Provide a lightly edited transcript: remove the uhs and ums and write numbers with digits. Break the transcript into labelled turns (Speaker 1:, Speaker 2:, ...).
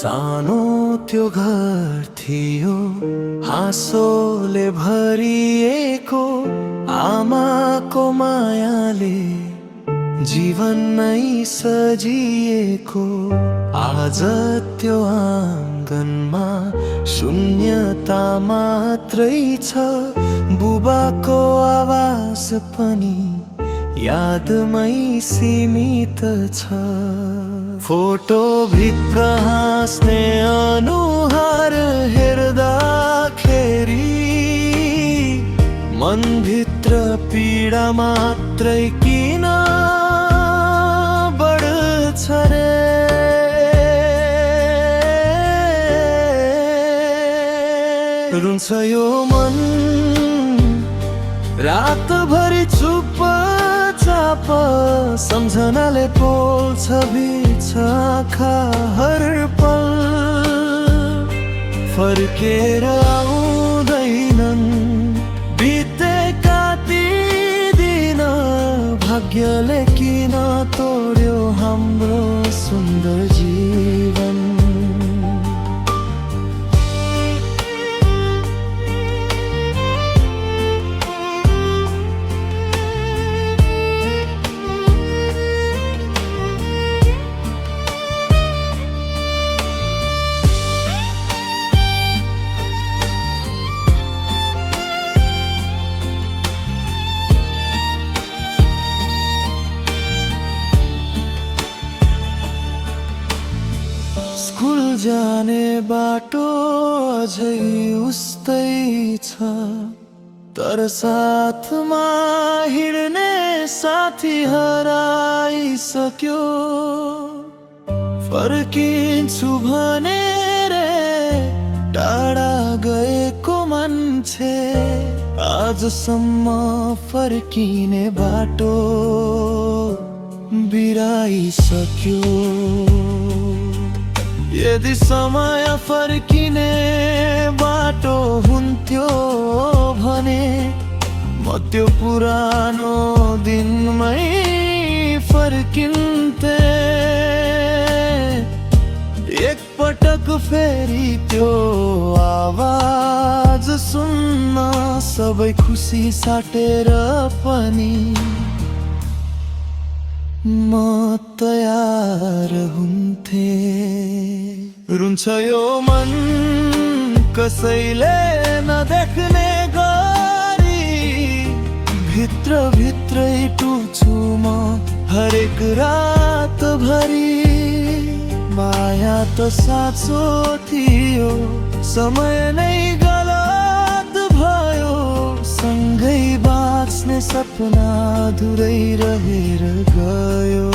Speaker 1: सानो त्यो घर थियो, हाँसोले भरिएको, आमाको मायाले जीवन नै सजिएको। आज त्यो आँगनमा शून्यता मात्रै छ, बुबाको आवाज पनि यादमै सीमित छ। फोटो भित्र हाँस्ने अनुहार हेर्दाखेरि मनभित्र पीडा मात्रै किन बढ्छ रे। रुन्छ यो मन रातभरि चुपचाप, सम्झनाले पोल्छ बिच आँखा हर पल। फर्केर आउँदैनन् बितेका ती दिन, भाग्यले किन तोड्यो हाम्रो सुन्दर जीवन। स्कुल जाने बाटो अझै उस्तै छ, तर साथमा हिँड्ने साथी हराइसक्यो। फर्किन्छु भनेर टाढा गएको मान्छे आजसम्म फर्किने बाटो बिराइसक्यो। यदि समय फर्किने बाटो हुन्थ्यो भने म त्यो पुरानो दिनमै फर्किन्थे। एकपटक फेरि त्यो आवाज सुन्न सबै खुसी साटेर पनि म तयार हुन्थे। रुन्छ यो मन कसैले नदेख्ने गरी, भित्र भित्रै टुछु म हरेक रात भरि। माया त साँचो थियो, समय नै गलत भयो, सँगै बाँच्ने सपना अधुरै रहेर गयो।